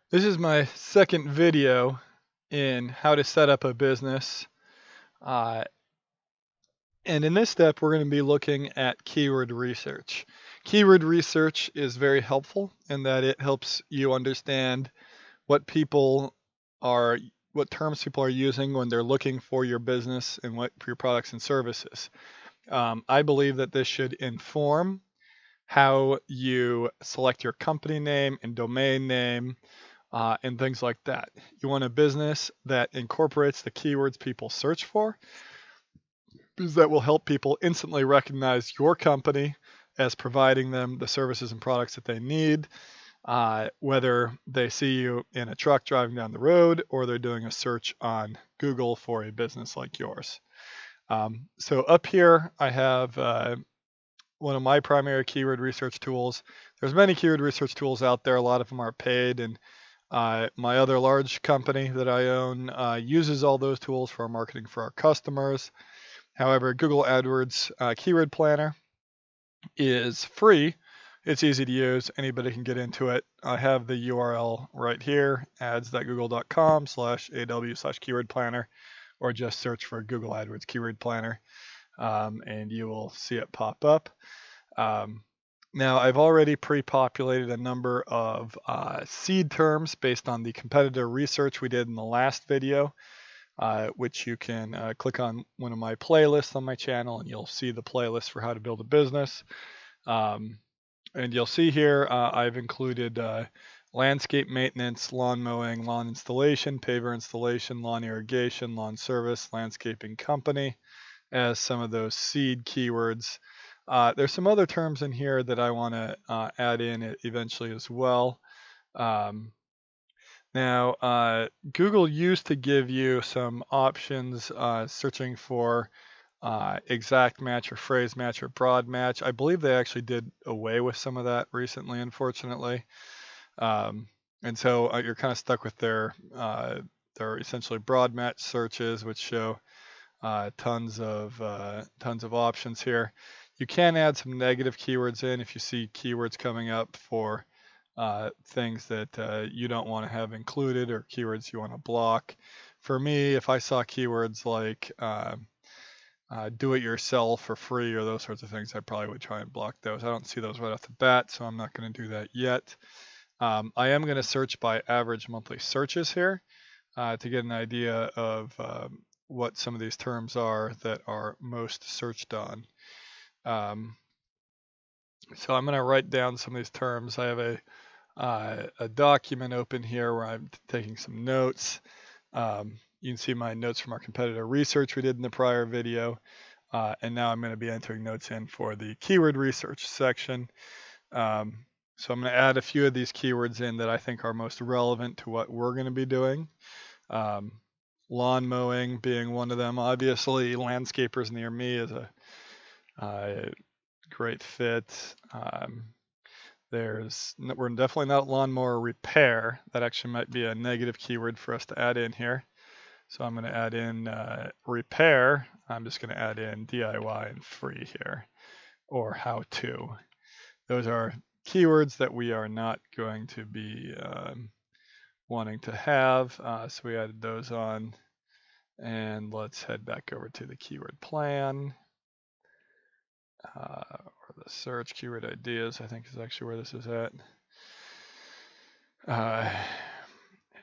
This is my second video in how to set up a business. Uh, and in this step, we're going to be looking at keyword research. Keyword research is very helpful in that it helps you understand what people are, what terms people are using when they're looking for your business and what for your products and services. I believe that this should inform how you select your company name and domain name, and things like that. You want a business that incorporates the keywords people search for, because that will help people instantly recognize your company as providing them the services and products that they need, whether they see you in a truck driving down the road or they're doing a search on Google for a business like yours. So up here, I have one of my primary keyword research tools. There's many keyword research tools out there. A lot of them are paid, and my other large company that I own uses all those tools for our marketing for our customers. However, Google AdWords Keyword Planner is free. It's easy to use. Anybody can get into it. I have the URL right here, ads.google.com/aw/keyword planner, or just search for Google AdWords Keyword Planner, and you will see it pop up. Now, I've already pre-populated a number of seed terms based on the competitor research we did in the last video, which you can click on one of my playlists on my channel and you'll see the playlist for how to build a business. And you'll see here I've included landscape maintenance, lawn mowing, lawn installation, paver installation, lawn irrigation, lawn service, landscaping company as some of those seed keywords. There's some other terms in here that I want to add in eventually as well. Now, Google used to give you some options searching for exact match or phrase match or broad match. I believe they actually did away with some of that recently, unfortunately. And so you're kind of stuck with their essentially broad match searches, which show tons of options here. You can add some negative keywords in if you see keywords coming up for things that you don't want to have included or keywords you want to block. For me, if I saw keywords like do it yourself for free or those sorts of things, I probably would try and block those. I don't see those right off the bat, so I'm not going to do that yet. I am going to search by average monthly searches here to get an idea of what some of these terms are that are most searched on. So I'm going to write down some of these terms. I have a document open here where I'm taking some notes. You can see my notes from our competitor research we did in the prior video. And now I'm going to be entering notes in for the keyword research section. So I'm going to add a few of these keywords in that I think are most relevant to what we're going to be doing. Lawn mowing being one of them. Obviously, landscapers near me is a great fit. We're definitely not lawnmower repair. That actually might be a negative keyword for us to add in here. So I'm going to add in repair. I'm just going to add in DIY and free here, or how to. Those are keywords that we are not going to be wanting to have. So we added those on. And let's head back over to the keyword plan. Or the search keyword ideas, I think is actually where this is at.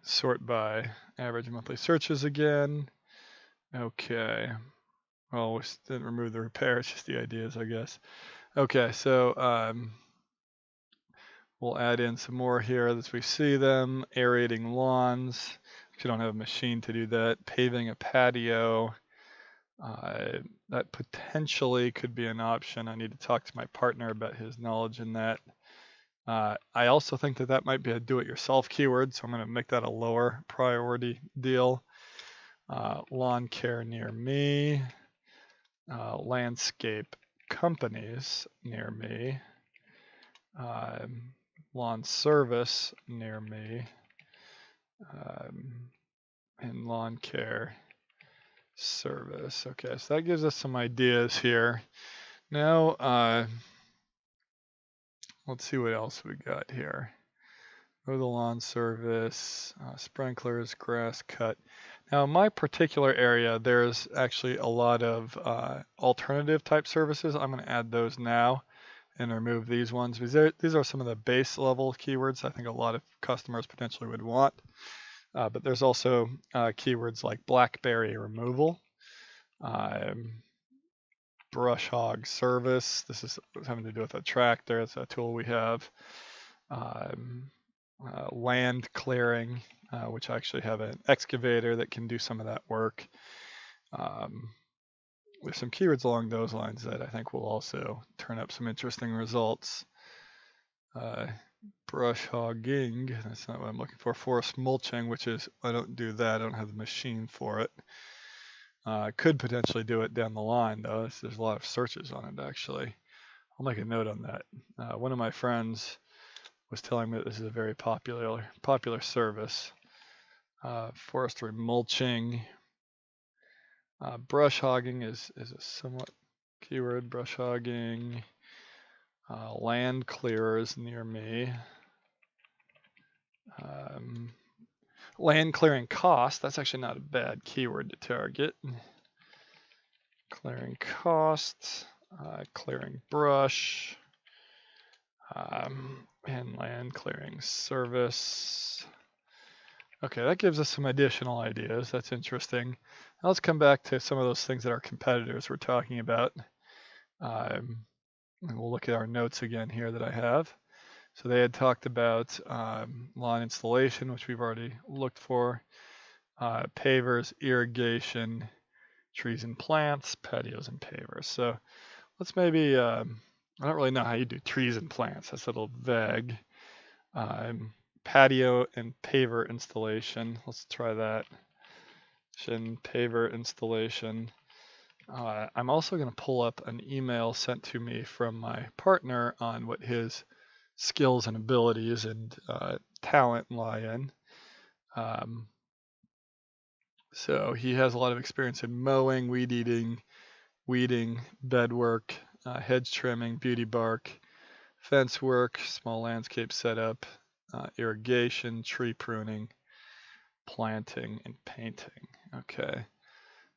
Sort by average monthly searches again. Okay. Well, we didn't remove the repair, it's just the ideas, I guess. Okay, so we'll add in some more here as we see them. Aerating lawns. If you don't have a machine to do that. Paving a patio. That potentially could be an option. I need to talk to my partner about his knowledge in that. I also think that that might be a do-it-yourself keyword, so I'm going to make that a lower priority deal. Lawn care near me. Landscape companies near me. Lawn service near me. And lawn care service. Okay, so that gives us some ideas here. Now, let's see what else we got here. Mow the lawn service, sprinklers, grass cut. Now, in my particular area, there's actually a lot of alternative type services. I'm going to add those now and remove these ones because these are some of the base level keywords I think a lot of customers potentially would want. But there's also keywords like blackberry removal, brush hog service. This is having to do with a tractor. It's a tool we have. Land clearing, which I actually have an excavator that can do some of that work. There's some keywords along those lines that I think will also turn up some interesting results. Brush hogging, that's not what I'm looking for. Forest mulching, which is, I don't do that. I don't have the machine for it. Could potentially do it down the line though. There's a lot of searches on it actually. I'll make a note on that. One of my friends was telling me that this is a very popular service. Forestry mulching. Brush hogging is a somewhat keyword. Brush hogging. Land clearers near me. Land clearing cost, that's actually not a bad keyword to target. Clearing cost, clearing brush, and land clearing service. Okay, that gives us some additional ideas. That's interesting. Now let's come back to some of those things that our competitors were talking about. And we'll look at our notes again here that I have. So they had talked about lawn installation, which we've already looked for, pavers, irrigation, trees and plants, patios and pavers. So let's maybe, I don't really know how you do trees and plants. That's a little vague. Patio and paver installation. Let's try that. Paver installation. I'm also going to pull up an email sent to me from my partner on what his skills and abilities and talent lie in. So he has a lot of experience in mowing, weed eating, weeding, bed work, hedge trimming, beauty bark, fence work, small landscape setup, irrigation, tree pruning, planting, and painting. Okay,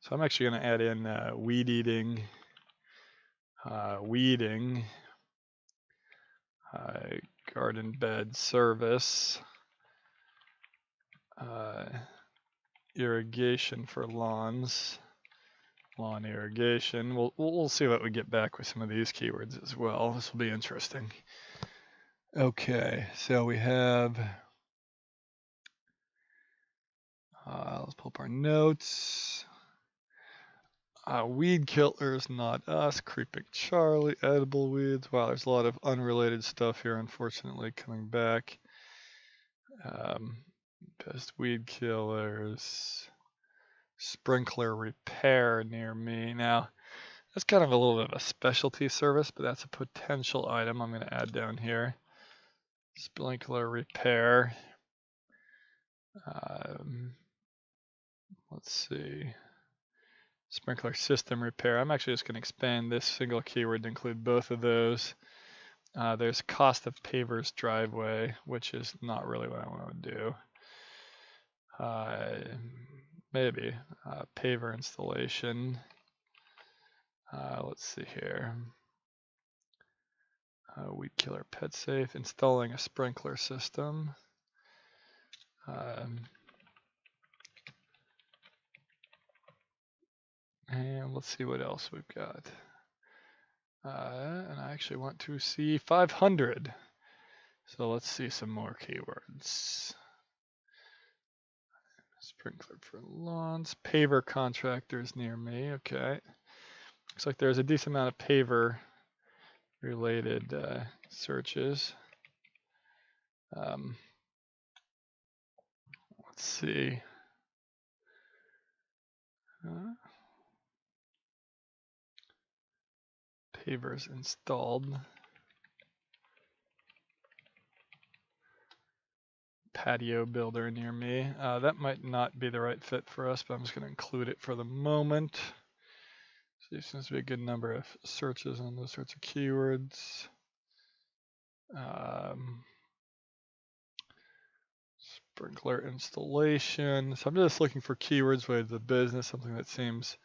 so I'm actually going to add in weed eating, weeding, garden bed service, irrigation for lawns, lawn irrigation. We'll see what we get back with some of these keywords as well. This will be interesting. Okay, so we have, let's pull up our notes. Weed killers, not us. Creeping Charlie, edible weeds. Wow, there's a lot of unrelated stuff here, unfortunately, coming back. Best weed killers. Sprinkler repair near me. Now, that's kind of a little bit of a specialty service, but that's a potential item I'm going to add down here. Sprinkler repair. Let's see. Sprinkler system repair. I'm actually just going to expand this single keyword to include both of those. There's cost of pavers driveway, which is not really what I want to do. Maybe paver installation. Let's see here. Weed killer pet safe. Installing a sprinkler system. And let's see what else we've got. And I actually want to see 500. So let's see some more keywords. Sprinkler for lawns, paver contractors near me. Okay. Looks like there's a decent amount of paver related searches. Let's see. Pavers installed. Patio builder near me. That might not be the right fit for us, but I'm just going to include it for the moment. So there seems to be a good number of searches on those sorts of keywords. sprinkler installation. So I'm just looking for keywords related to the business, something that seems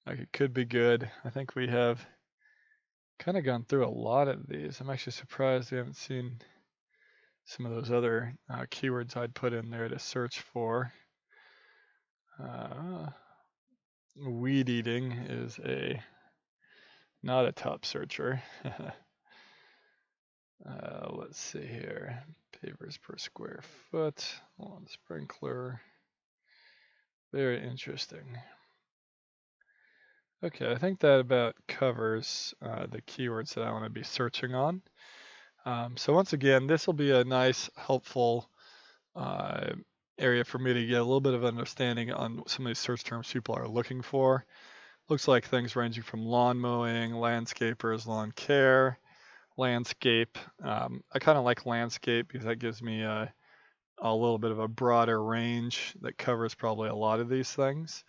like it could be good. I think we have kind of gone through a lot of these. I'm actually surprised we haven't seen some of those other keywords I'd put in there to search for. Weed eating is not a top searcher. Let's see here. Pavers per square foot. Lawn sprinkler. Very interesting. Okay, I think that about covers the keywords that I want to be searching on. So once again, this will be a nice, helpful area for me to get a little bit of understanding on some of these search terms people are looking for. Looks like things ranging from lawn mowing, landscapers, lawn care, landscape. I kind of like landscape because that gives me a little bit of a broader range that covers probably a lot of these things.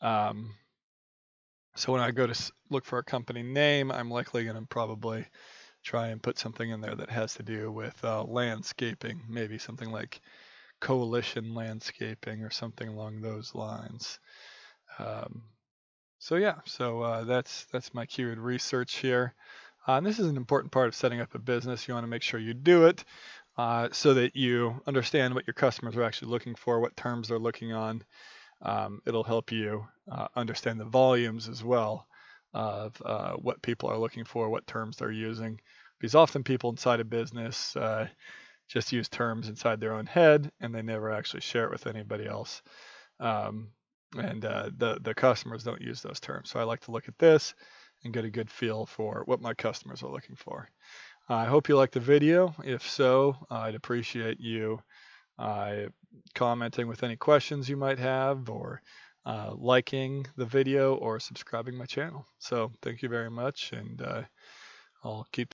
So when I go to look for a company name, I'm likely going to probably try and put something in there that has to do with landscaping, maybe something like Coalition Landscaping or something along those lines. So yeah, that's my keyword research here. And this is an important part of setting up a business. You want to make sure you do it so that you understand what your customers are actually looking for, what terms they're looking on. It'll help you understand the volumes as well of what people are looking for, what terms they're using. Because often people inside a business just use terms inside their own head and they never actually share it with anybody else. The customers don't use those terms. So I like to look at this and get a good feel for what my customers are looking for. I hope you liked the video. If so, I'd appreciate you commenting with any questions you might have, or liking the video, or subscribing my channel. So thank you very much, and I'll keep